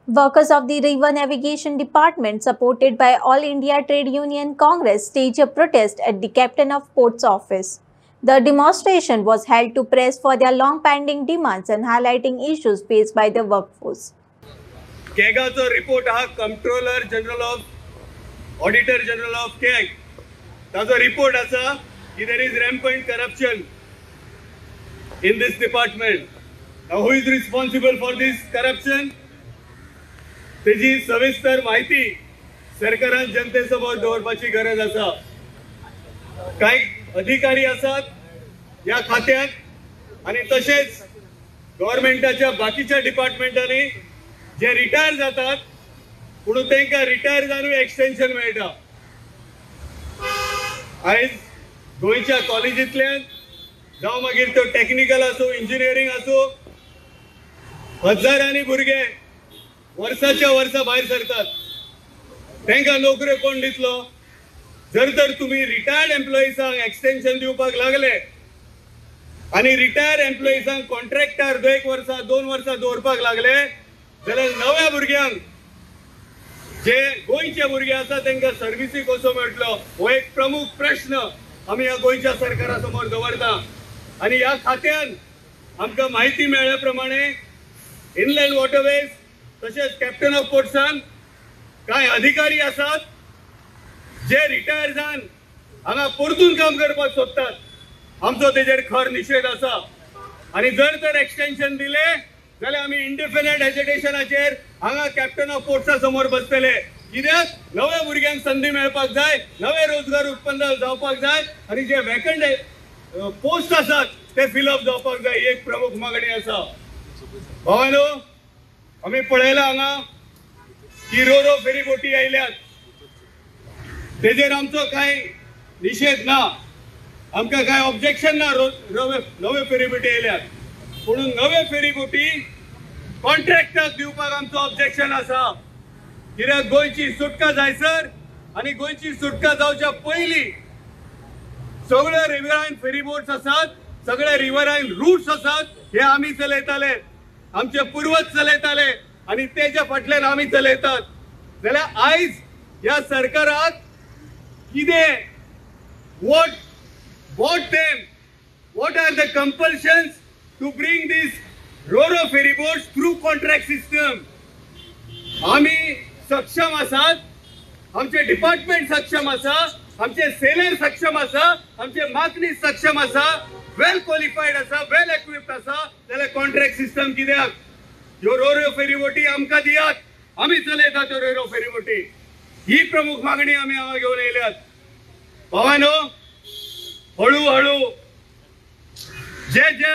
Workers of the River Navigation Department, supported by All India Trade Union Congress, staged a protest at the Captain of Port's office. The demonstration was held to press for their long-pending demands and highlighting issues faced by the workforce. केगाचो report हा controller general of auditor general of CAG ताजो report आसा की there is rampant corruption in this department. Now who is responsible for this corruption? तेजी सविस्तर माहिती सरकारान जनतेसमोर दवरपाची गरज आसा. काही अधिकारी आसात या खात्यात आणि तसेच गव्हर्नमेंटाच्या बाकीच्या डिपार्टमेंटांनी जे रिटायर जातात पण तांकां रिटायर जावन एक्सटेंशन मेळटा. आयज गोंयच्या कॉलेजींतल्यान जावं मागीर तो टेक्निकल असो इंजिनियरिंग असो हजारांनी भुरगे वर्साच्या वर्सा भायर सरतात. तांकां नोकऱ्यो कोण दितलो? जर तर तुम्ही रिटायर्ड एम्प्लॉईजांक एक्सटेंशन दिवपाक लागले आणि रिटायर एम्प्लॉईजांक कॉन्ट्रॅक्टार 1 वर्स 2 वर्सां दवरपाक लागले जाल्यार नव्या भुरग्यांक जे गोंयचे भुरगे आसा तांकां सर्विसी कसो मेळटलो हो एक प्रमुख प्रश्न आमी ह्या गोंयच्या सरकारा समोर दवरता. आणि या खात्यान आमकां माहिती मेळ्ळ्या प्रमाणे इनलँड वॉटरवेज तसेच कॅप्टन ऑफ पोर्ट्सान कांय अधिकारी आसात जे रिटायर जावन हांगा परतून काम करपाक सोदतात. आमचो तेजेर खर निशेध आसा आणि जर तर एक्सटेंशन दिले जाल्यार आमी इंडिपेंडंट हेजिटेशनाचेर हांगा कॅप्टन ऑफ पोर्ट्सा समोर बसतले. कित्याक नव्या भुरग्यांक संधी मेळपाक जाय, नवे रोजगार उत्पन्न जावपाक जाय आणि जे वॅकंट पोस्ट आसात ते फिलअप जावपाक जाय. ही एक प्रमुख मागणी आसा. भावानो, आमी पळयला हांगा की रोरो फेरीबोटी आयल्यात. तेजेर आमचो कांय निशेध ना, आमकां कांय ऑब्जेक्शन ना. नवे फेरीबोटी आयल्यात पूण नवे फेरीबोटी कॉन्ट्रॅक्टाक दिवपाक आमचो ऑब्जेक्शन आसा. कित्याक गोंयची सुटका जायसर आणि गोंयची सुटका जावच्या पयलीं सगळे रिव्हरायन फेरीबोट्स आसात, सगळे रिव्हरायन रूट्स आसात हे आमी चलयताले, आमचे पूर्वज चलयताले आणि तेच्या फाटल्यान आमी चलयतात. जाल्यार आयज ह्या सरकाराक कितें what are the compulsions to bring these ro ferryboats through contract system? आमी सक्षम आसात, आमचे डिपार्टमेंट सक्षम आसा, आमचे सेलर सक्षम आसा, आमचे मागणी सक्षम आसा, वेल क्वालिफाईड आसा, वेल इक्विप्ड आसा. जाल्यार कॉन्ट्रॅक्ट सिस्टम कित्याक? ह्यो रो फेरीबोटी आमकां दियात, आमी चलयता त्यो रो फेरीबोटी. ही प्रमुख मागणी आमी हांगा घेवन येयल्यात. भावानो, हळू जे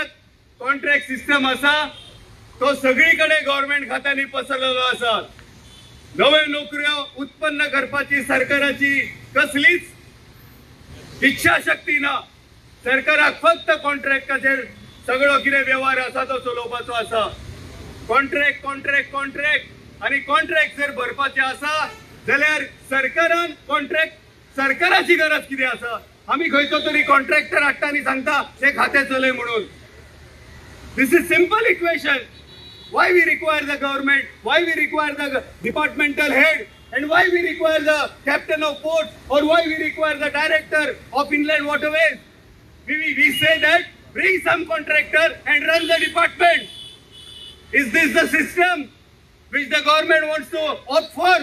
कॉन्ट्रॅक्ट सिस्टम आसा तो सगळीकडे गव्हर्नमेंट खात्यांनी पसरलेलो आसा. नवे नोकऱ्यो उत्पन्न करपाची सरकाराची कसलीच इच्छा शक्ती ना. सरकाराक फक्त कॉन्ट्रॅक्टाचेर सगळो कितें व्यवहार आसा तो चलोवपाचो आसा. कॉन्ट्रॅक्ट आणि कॉन्ट्रॅक्ट जर भरपाचे आसा जाल्यार सरकारान कॉन्ट्रॅक्ट सरकाराची गरज कितें आसा? आमी खंयचो तरी कॉन्ट्रॅक्टर हाडटा आनी सांगता ते खातें चलय म्हणून. This is simple equation. Why we require the government? Why we require the departmental head? And why we require the captain of ports? Or why we require the director of inland waterways? We say that bring some contractor and run the department. Is this the system which the government wants to opt for?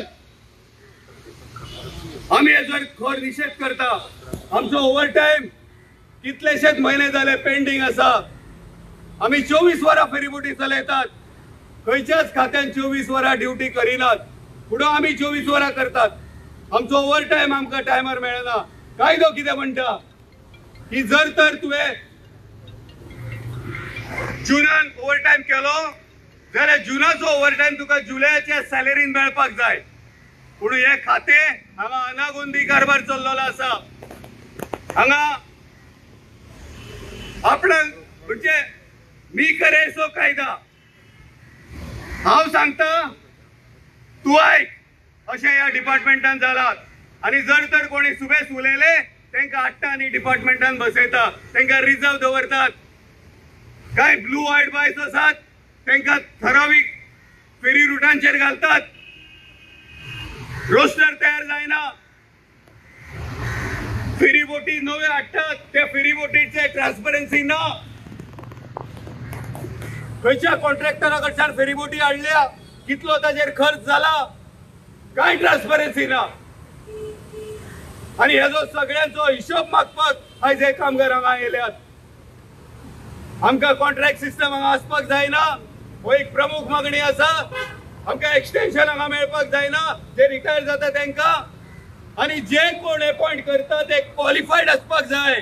आम्ही याचो खर निषेध करता. आमचो overtime कितलेशेच महिने झाले pending आसा. आम्ही 24 वरां फेरीबोटी चलयतात. खंयच्याच खात्यान 24 वरां ड्युटी करिनात, पुढे आमी 24 वरां करतात. आमचो ओव्हरटाइम आमकां टायमार मेळना. कायदो कितें म्हणटा की जर तर तुवें जुनान ओव्हरटाइम केलो जाल्यार जुनाचो ओव्हरटाइम तुका जुलयाच्या सॅलरीन मेळपाक जाय. पूण हे खाते हांगा अनागोंदी कारभार चल्लेलो आसा. हांगा आपणाक म्हणजे मी करे सो कायदा हांव सांगता तू ऐक अशें ह्या डिपार्टमेंटान जालात. आणि जर तर कोणी सुबेस उलयले तांकां हाडटा आनी डिपार्टमेंटान बसयता, तांकां रिजर्व दवरतात. काय ब्लू व्हाईट बायज आसात तांकां ठरावीक फेरी रुटांचेर घालतात, रोस्टर तयार जायना, फेरी बोटी नवे हाडटात, त्या फेरी बोटीचे ट्रान्सपरन्सी ना, खंयच्या कॉन्ट्रॅक्टरा कडच्यान फेरी बोटी हाडल्या, कितलो ताजेर खर्च जाला, काय ट्रान्सपरन्सी ना. आणि ह्याचो सगळ्यांचो हिशोब मागपाक आयज हे कामगार हांगा येयल्यात. आमकां कॉन्ट्रॅक्ट सिस्टम हांगा आसपाक जायना, हो एक प्रमुख मागणी आसा. आमकां एक्सटेन्शन हांगा मेळपाक जायना, जे रिटायर जाता तांकां, आणि जे कोण अपॉइंट करता ते क्वॉलिफाईड आसपाक जाय.